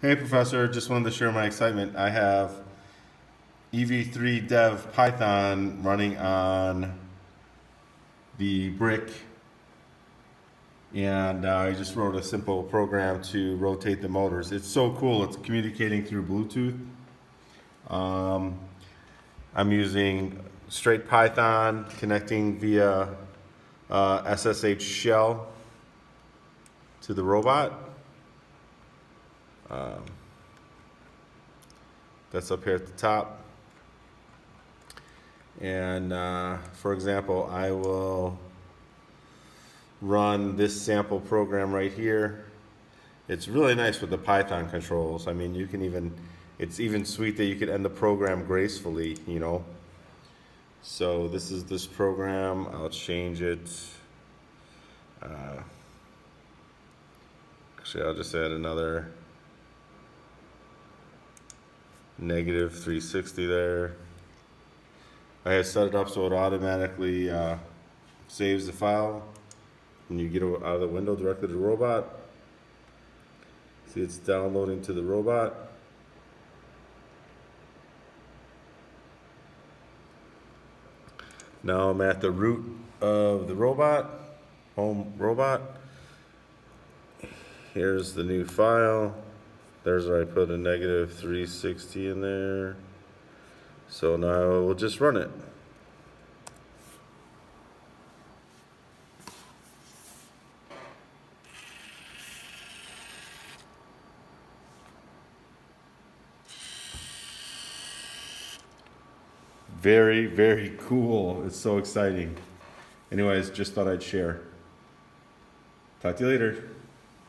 Hey Professor, just wanted to share my excitement. I have EV3 dev Python running on the brick, and I just wrote a simple program to rotate the motors. It's so cool. It's communicating through Bluetooth. Um, I'm using straight Python, connecting via SSH shell to the robot. That's up here at the top. And for example, I will run this sample program right here. It's really nice with the Python controls. I mean, it's even sweet that you can end the program gracefully, you know. So this is this program. I'll change it. Actually, I'll just add another -360 there. I have set it up so it automatically saves the file when you get out of the window directly to the robot. See, it's downloading to the robot. Now I'm at the root of the robot, home robot. Here's the new file. There's where I put a -360 in there. So now we'll just run it. Very, very cool. It's so exciting. Anyways, just thought I'd share. Talk to you later.